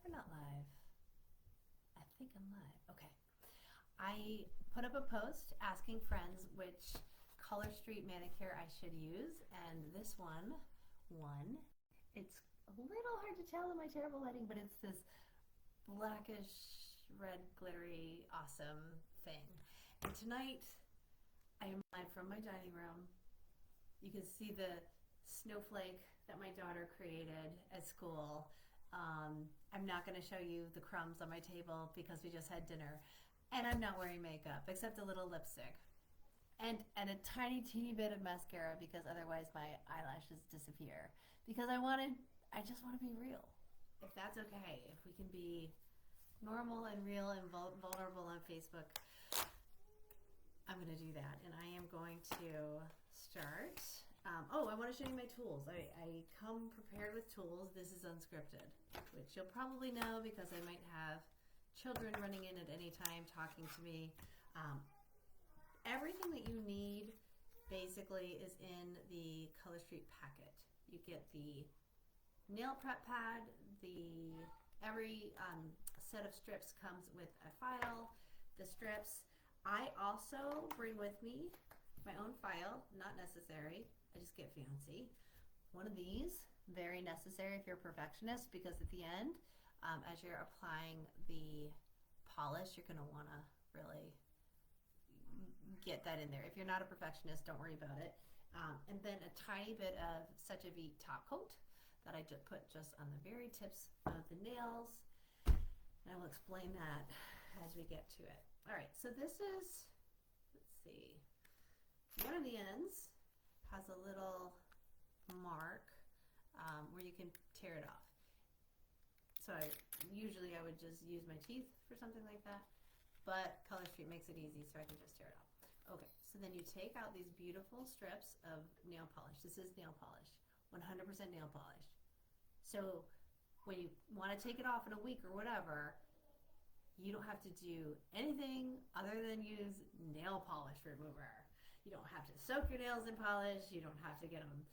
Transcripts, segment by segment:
live or not live? I think I'm live. Okay. I put up a post asking friends which Color Street manicure I should use, and this one won. It's a little hard to tell in my terrible lighting, but it's this blackish, red, glittery, awesome thing. And tonight, I am live from my dining room. You can see the snowflake that my daughter created at school. I'm not going to show you the crumbs on my table because we just had dinner. And I'm not wearing makeup except a little lipstick. And a tiny, teeny bit of mascara because otherwise my eyelashes disappear. Because I just want to be real. If that's okay, if we can be normal and real and vulnerable on Facebook, I'm going to do that. And I am going to start. I want to show you my tools. I come prepared with tools. This is unscripted, which you'll probably know because I might have children running in at any time talking to me. Everything that you need basically is in the Color Street packet. You get the nail prep pad, every set of strips comes with a file, the strips. I also bring with me my own file, not necessary, I just get fancy. One of these, very necessary if you're a perfectionist, because at the end, as you're applying the polish, you're gonna wanna really get that in there. If you're not a perfectionist, don't worry about it. And then a tiny bit of Such a Veet top coat that I just put just on the very tips of the nails. And I will explain that as we get to it. All right, so this is, let's see, one of the ends has a little mark where you can tear it off. So usually I would just use my teeth for something like that, but Color Street makes it easy so I can just tear it off. Okay, so then you take out these beautiful strips of nail polish. This is nail polish, 100% nail polish. So when you want to take it off in a week or whatever, you don't have to do anything other than use nail polish remover. You don't have to soak your nails in polish. You don't have to get them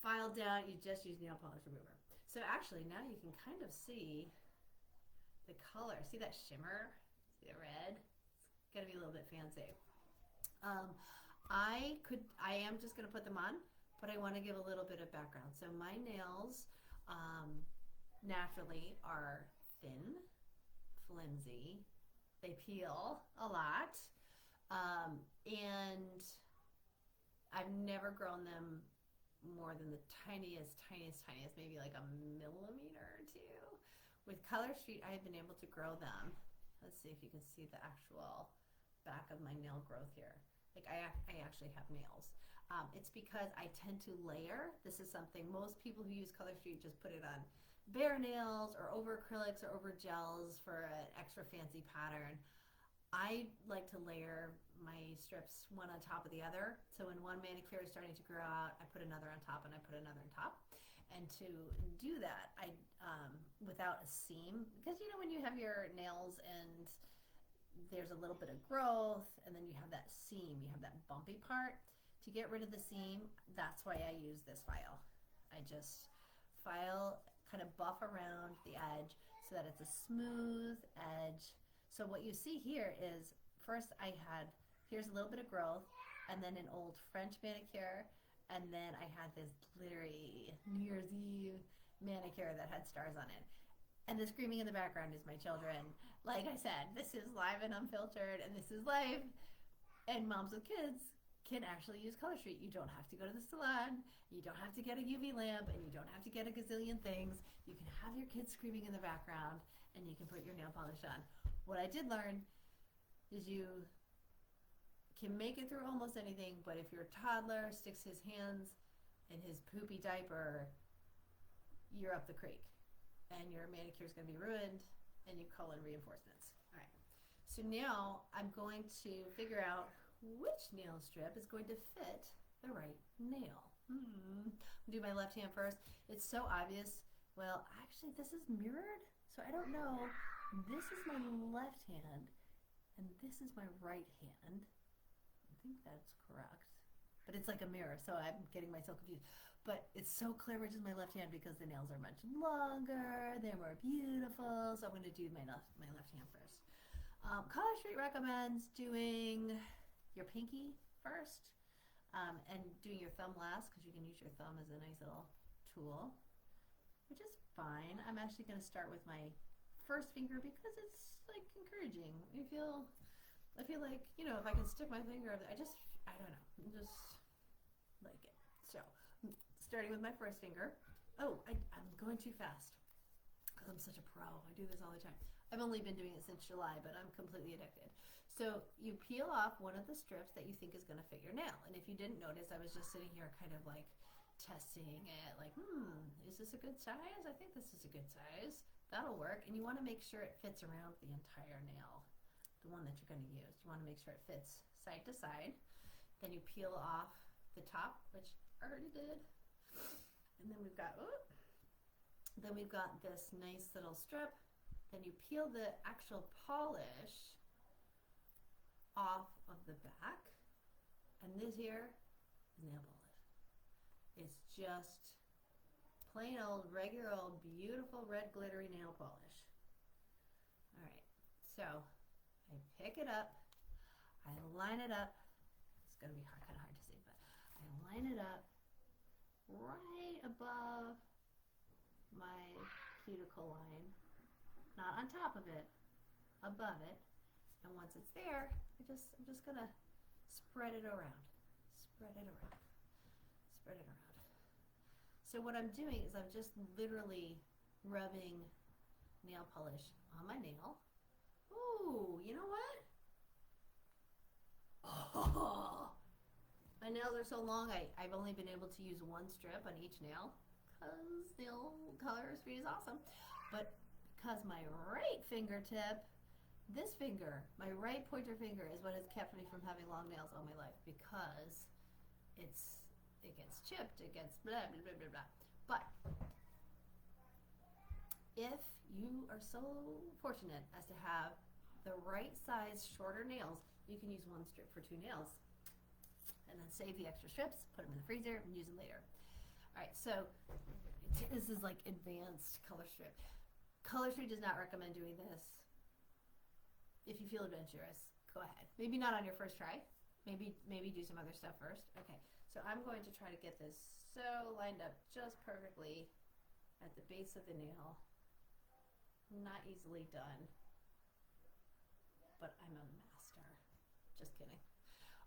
filed down. You just use nail polish remover. So actually now you can kind of see the color. See that shimmer? See the red? It's gonna be a little bit fancy. I am just gonna put them on, but I want to give a little bit of background. So my nails naturally are thin, flimsy. They peel a lot, and I've never grown them more than the tiniest, maybe like a millimeter or two. With Color Street, I have been able to grow them. Let's see if you can see the actual back of my nail growth here. Like I actually have nails. It's because I tend to layer. This is something most people who use Color Street just put it on bare nails or over acrylics or over gels for an extra fancy pattern. I like to layer my strips one on top of the other. So when one manicure is starting to grow out, I put another on top and I put another on top. And to do that, I without a seam, because you know when you have your nails and there's a little bit of growth and then you have that seam, you have that bumpy part. To get rid of the seam, that's why I use this file. I just file, kind of buff around the edge so that it's a smooth edge. So what you see here is, first here's a little bit of growth, and then an old French manicure, and then I had this glittery New Year's Eve manicure that had stars on it. And the screaming in the background is my children. Like I said, this is live and unfiltered, and this is live. And moms with kids can actually use Color Street. You don't have to go to the salon, you don't have to get a UV lamp, and you don't have to get a gazillion things. You can have your kids screaming in the background, and you can put your nail polish on. What I did learn is you can make it through almost anything, but if your toddler sticks his hands in his poopy diaper, you're up the creek, and your manicure is going to be ruined, and you call in reinforcements. All right. So now I'm going to figure out which nail strip is going to fit the right nail. Do my left hand first. It's so obvious. Well, actually, this is mirrored, so I don't know. This is my left hand, and this is my right hand. I think that's correct. But it's like a mirror, so I'm getting myself confused. but it's so clear which is my left hand because the nails are much longer, they're more beautiful. So I'm going to do my left hand first. Color Street recommends doing your pinky first and doing your thumb last because you can use your thumb as a nice little tool, which is fine. I'm actually going to start with my first finger because it's like encouraging. I feel like, you know, if I can stick my finger up there, I don't know, just like it. So starting with my first finger. Oh, I'm going too fast because I'm such a pro. I do this all the time. I've only been doing it since July, but I'm completely addicted. So you peel off one of the strips that you think is going to fit your nail. And if you didn't notice, I was just sitting here kind of like testing it, like, is this a good size? I think this is a good size. That'll work. And you want to make sure it fits around the entire nail, the one that you're going to use. You want to make sure it fits side to side. Then you peel off the top, which I already did. And then we've got this nice little strip. Then you peel the actual polish off of the back. And this here is nail polish. It's just plain old, regular old, beautiful red glittery nail polish. All right, so I pick it up, I line it up. It's gonna be kind of hard to see, but I line it up right above my cuticle line, not on top of it, above it. And once it's there, I'm just gonna spread it around, spread it around, spread it around. So what I'm doing is I'm just literally rubbing nail polish on my nail. Ooh, you know what? Oh, my nails are so long, I've only been able to use one strip on each nail because nail Color Street is awesome. But because my right fingertip, this finger, my right pointer finger is what has kept me from having long nails all my life because it gets chipped, it gets blah, blah, blah, blah, blah. But if you are so fortunate as to have the right size shorter nails, you can use one strip for 2 nails and then save the extra strips, put them in the freezer, and use them later. All right, so this is like advanced Color Strip. Color Street does not recommend doing this. If you feel adventurous, go ahead. Maybe not on your first try. Maybe do some other stuff first. Okay, so I'm going to try to get this so lined up just perfectly at the base of the nail. Not easily done, but I'm a master. Just kidding.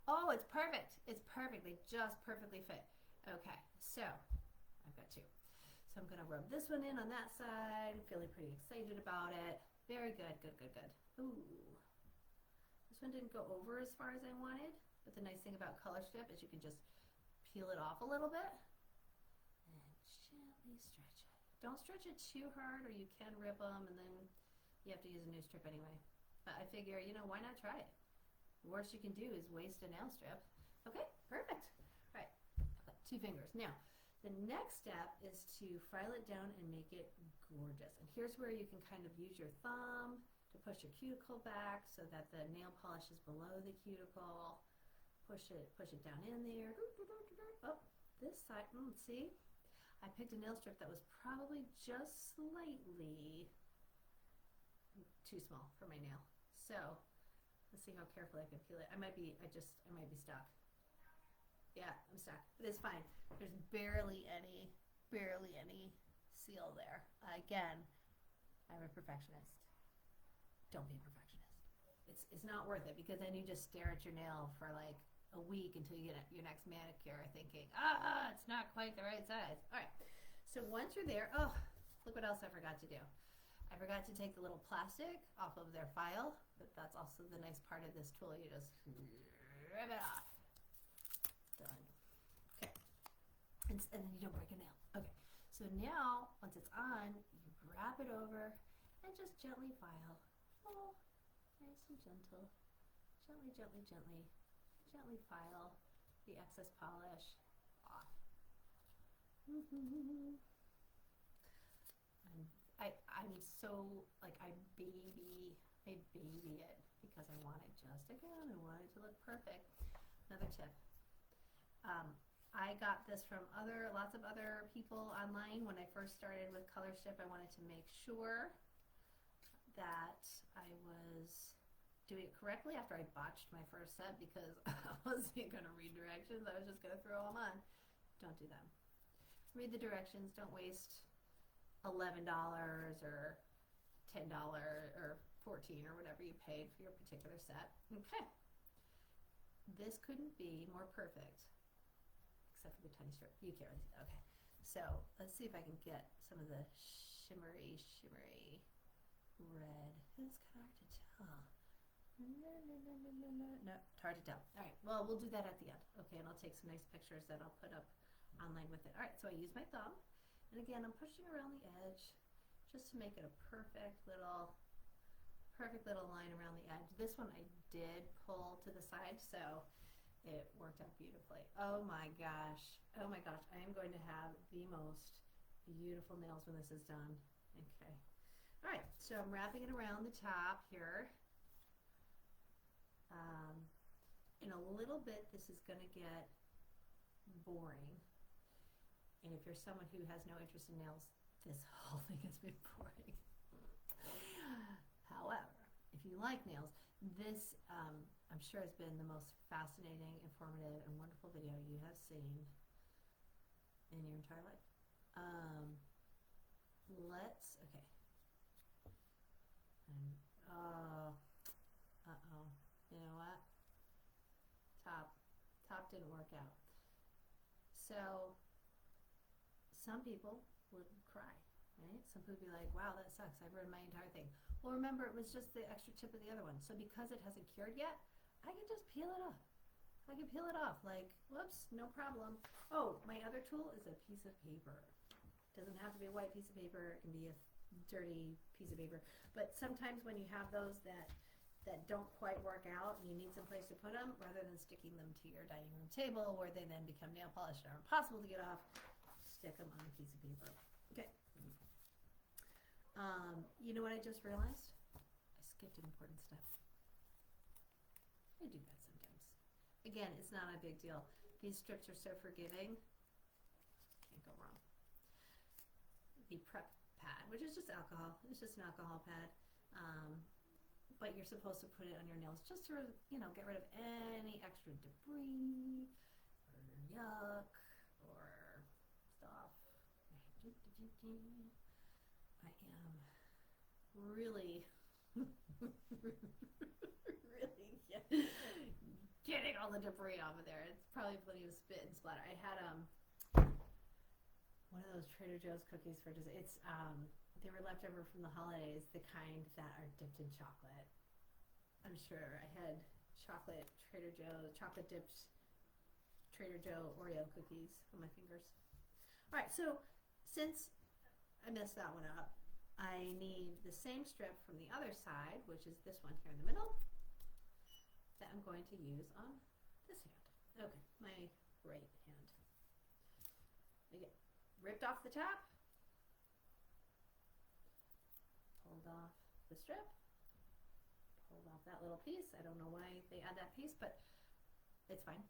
Oh, it's perfect. It's perfect. They just perfectly fit. Okay, so I've got 2. So I'm gonna rub this one in on that side. I'm feeling pretty excited about it. Very good, good, good, good. Ooh. This one didn't go over as far as I wanted, but the nice thing about Color Strip is you can just peel it off a little bit and gently stretch it. Don't stretch it too hard or you can rip them and then you have to use a new strip anyway. But I figure, you know, why not try it? The worst you can do is waste a nail strip. Okay, perfect. All right, I've got 2 fingers. Now, the next step is to file it down and make it gorgeous. And here's where you can kind of use your thumb to push your cuticle back so that the nail polish is below the cuticle. Push it down in there. Oh, this side, see? I picked a nail strip that was probably just slightly too small for my nail. So, let's see how carefully I can peel it. I might be stuck. Yeah, I'm stuck, but it's fine. There's barely any seal there. Again, I'm a perfectionist. Don't be a perfectionist. It's not worth it because then you just stare at your nail for like a week until you get your next manicure thinking, it's not quite the right size. All right, so once you're there, oh, look what else I forgot to do. I forgot to take the little plastic off of their file, but that's also the nice part of this tool. You just rip it off. Done. Okay. And then you don't break a nail. Okay. So now, once it's on, you wrap it over and just gently file. Oh, nice and gentle. Gently, gently, gently. Gently file the excess polish off. I'm so, like, I baby it because I want it just, again, I want it to look perfect. Another tip. I got this from lots of other people online. When I first started with Color Strip, I wanted to make sure that I was doing it correctly after I botched my first set because I wasn't going to read directions. I was just going to throw them on. Don't do that. Read the directions. Don't waste $11 or $10 or $14 or whatever you paid for your particular set. Okay. This couldn't be more perfect, except for the tiny strip. You can't really see that. Okay. So let's see if I can get some of the shimmery red. It's kind of hard to tell. No, it's hard to tell. All right, well, we'll do that at the end. Okay, and I'll take some nice pictures that I'll put up online with it. All right, so I use my thumb, and again, I'm pushing around the edge just to make it a perfect little line around the edge. This one I did pull to the side, so it worked out beautifully. Oh my gosh, I am going to have the most beautiful nails when this is done. Okay. All right, so I'm wrapping it around the top here. In a little bit, this is going to get boring. And if you're someone who has no interest in nails, this whole thing has been boring. However, if you like nails, this I'm sure has been the most fascinating, informative, and wonderful video you have seen in your entire life. Okay. Uh-oh. You know what? Top didn't work out. So some people would cry, right? Some people would be like, wow, that sucks. I ruined my entire thing. Well, remember, it was just the extra tip of the other one. So because it hasn't cured yet, I can just peel it off. I can peel it off. Like, whoops, no problem. Oh, my other tool is a piece of paper. It doesn't have to be a white piece of paper. It can be a dirty piece of paper. But sometimes when you have those that don't quite work out and you need some place to put them, rather than sticking them to your dining room table where they then become nail polished and are impossible to get off, stick them on a piece of paper. Okay. You know what I just realized? I skipped an important step. I do that sometimes. Again, it's not a big deal. These strips are so forgiving. Can't go wrong. The prep pad, which is just alcohol. It's just an alcohol pad. But you're supposed to put it on your nails just to, get rid of any extra debris or yuck or stuff. I am really, really getting all the debris off of there. It's probably plenty of spit and splatter. I had one of those Trader Joe's cookies for dessert. It's they were left over from the holidays, the kind that are dipped in chocolate. I'm sure I had chocolate dipped Trader Joe Oreo cookies on my fingers. All right, so since I messed that one up, I need the same strip from the other side, which is this one here in the middle, that I'm going to use on this hand. Okay, my right hand. Again, ripped off the top, pulled off the strip, pulled off that little piece. I don't know why they add that piece, but it's fine.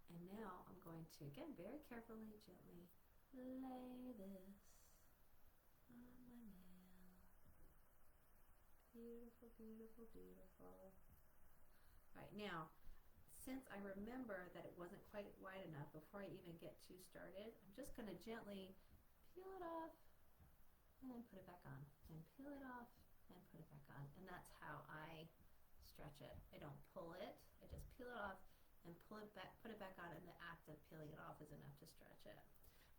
And now I'm going to, again, very carefully, gently lay this on my nail. Beautiful, beautiful, beautiful. All right, now, since I remember that it wasn't quite wide enough before I even get too started, I'm just going to gently peel it off and then put it back on, and peel it off and put it back on. And that's how I stretch it. I don't pull it, I just peel it off and pull it back, put it back on, and the act of peeling it off is enough to stretch it.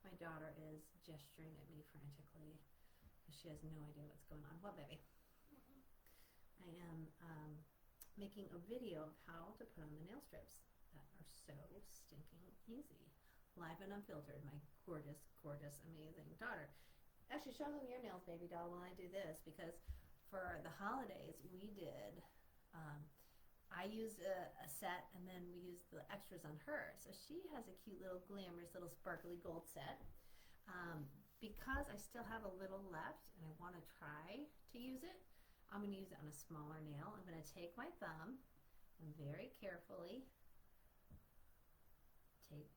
My daughter is gesturing at me frantically because she has no idea what's going on. What, baby? I am making a video of how to put on the nail strips that are so stinking easy. Live and unfiltered, my gorgeous, gorgeous, amazing daughter. Actually, show them your nails, baby doll, while I do this, because for the holidays, we did, I used a set, and then we used the extras on her. So she has a cute little glamorous little sparkly gold set. Because I still have a little left, and I want to try to use it, I'm going to use it on a smaller nail. I'm going to take my thumb and very carefully take,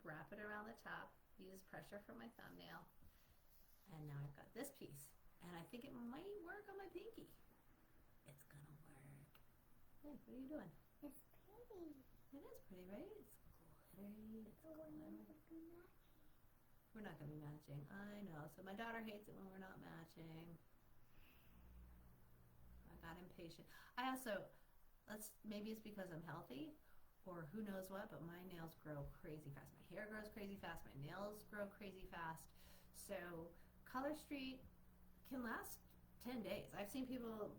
wrap it around the top, use pressure from my thumbnail, and now I've got this piece. And I think it might work on my pinky. It's gonna work. Hey, what are you doing? It's pretty. It is pretty, right? It's glittery. It's glimmery. We're not gonna be matching. I know. So my daughter hates it when we're not matching. I got impatient. I also, maybe it's because I'm healthy, or who knows what, but my nails grow crazy fast. My hair grows crazy fast. My nails grow crazy fast. So Color Street can last 10 days. I've seen people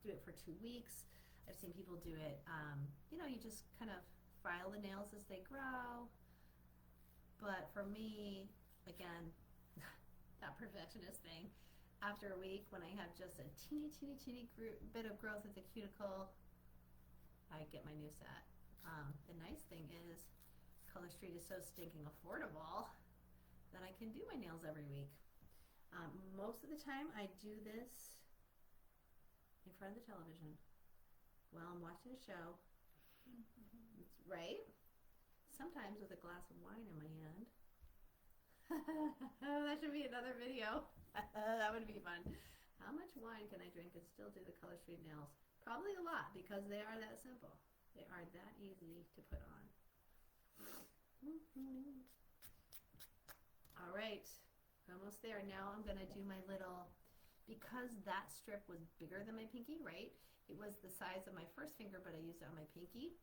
do it for 2 weeks. I've seen people do it, you just kind of file the nails as they grow. But for me, again, that perfectionist thing, after a week when I have just a teeny bit of growth at the cuticle, I get my new set. The nice thing is Color Street is so stinking affordable that I can do my nails every week. Most of the time I do this in front of the television while I'm watching a show. Right? Sometimes with a glass of wine in my hand. That should be another video. That would be fun. How much wine can I drink and still do the Color Street nails? Probably a lot, because they are that simple. They are that easy to put on. All right, almost there. Now I'm gonna do my little, because that strip was bigger than my pinky, right? It was the size of my first finger, but I used it on my pinky.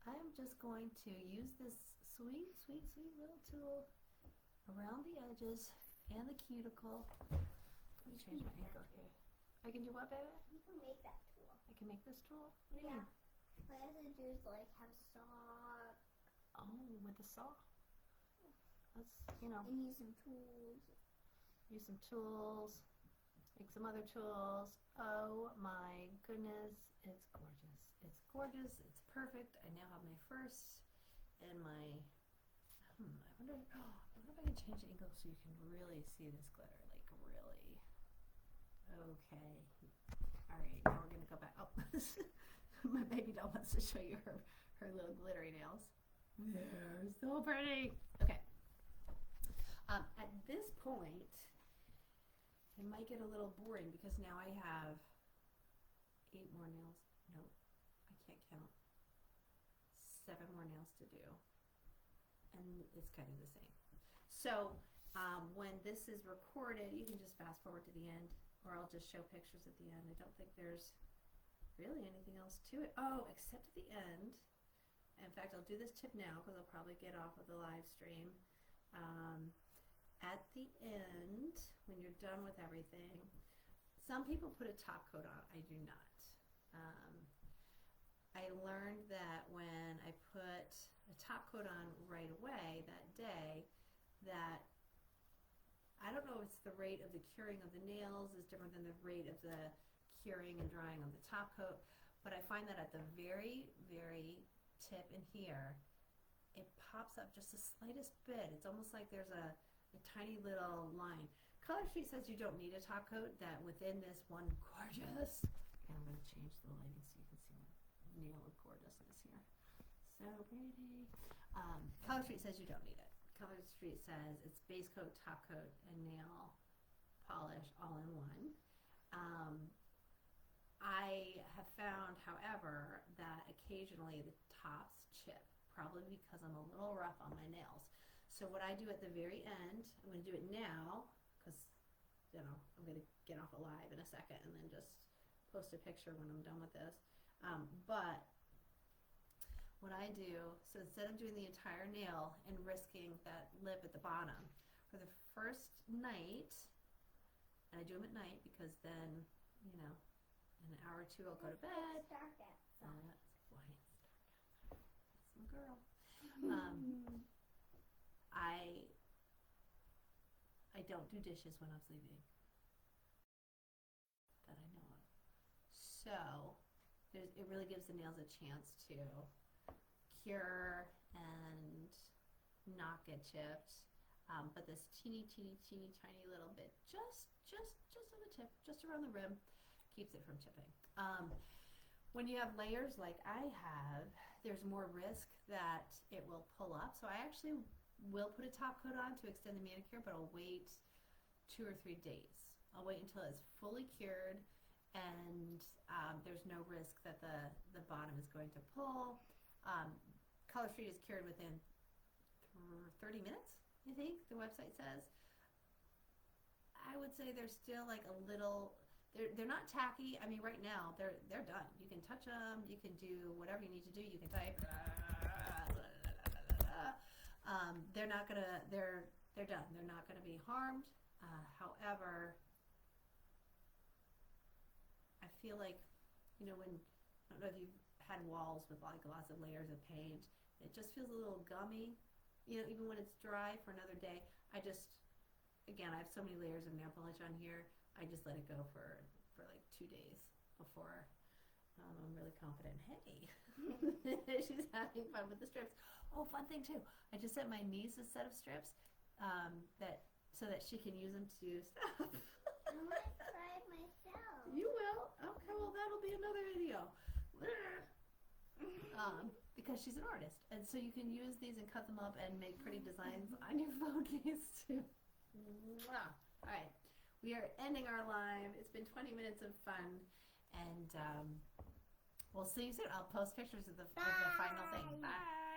I'm just going to use this sweet little tool around the edges and the cuticle. Let me change my angle here. I can do what, baby? You can make that tool. I can make this tool? What do you mean? What I have to do is like have a saw. Oh, with a saw. Let's, And use some tools. Use some tools. Make some other tools. Oh my goodness, it's gorgeous. It's gorgeous. It's perfect. I now have my first and my, I wonder if I can change the angle so you can really see this glitter, like really. Okay. All right, now we're gonna go back. Oh, my baby doll wants to show you her little glittery nails. They're so pretty. Okay. At this point, it might get a little boring because now I have 8 more nails. Nope, I can't count. 7 more nails to do, and it's kind of the same. So when this is recorded, you can just fast forward to the end, or I'll just show pictures at the end. I don't think there's really anything else to it. Oh, except at the end. In fact, I'll do this tip now because I'll probably get off of the live stream. At the end, when you're done with everything, some people put a top coat on. I do not. I learned that when I put a top coat on right away that day, that I don't know if it's the rate of the curing of the nails is different than the rate of the curing and drying of the top coat, but I find that at the very tip in here, it pops up just the slightest bit. It's almost like there's a tiny little line. Color Street says you don't need a top coat, that within this one gorgeous, and I'm going to change the lighting so you can see my nail of gorgeousness here. So pretty. Color Street says you don't need it. Color Street says it's base coat, top coat, and nail polish all in one. I have found, however, that occasionally the tops chip, probably because I'm a little rough on my nails. So what I do at the very end, I'm going to do it now, because I'm going to get off alive in a second and then just post a picture when I'm done with this. But what I do, so instead of doing the entire nail and risking that lip at the bottom, for the first night, and I do them at night because then, in an hour or 2 I'll go to bed. It's dark outside. That's why it's dark outside. That's my girl. I don't do dishes when I'm sleeping that I know of. So it really gives the nails a chance to cure and not get chipped. But this teeny tiny little bit, just on the tip, just around the rim, keeps it from chipping. When you have layers like I have, there's more risk that it will pull up. So I actually will put a top coat on to extend the manicure, but I'll wait 2 or 3 days. I'll wait until it's fully cured and there's no risk that the bottom is going to pull. Color Street is cured within 30 minutes, I think the website says. I would say they're still like a little, they're not tacky. I mean, right now they're done. You can touch them, you can do whatever you need to do, you can type. They're not gonna, they're done. They're not gonna be harmed. However, I feel like, you know, when, I don't know if you've had walls with like lots of layers of paint, it just feels a little gummy, you know, even when it's dry for another day. Again, I have so many layers of nail polish on here, I just let it go for like 2 days before I'm really confident. Hey, she's having fun with the strips. Oh, fun thing too, I just sent my niece a set of strips so that she can use them to do stuff. I want to try it myself. You will? Okay, well that'll be another video. Because she's an artist, and so you can use these and cut them up and make pretty designs on your phone case too. Alright, we are ending our live. It's been 20 minutes of fun, and we'll see you soon. I'll post pictures of the final thing. Bye!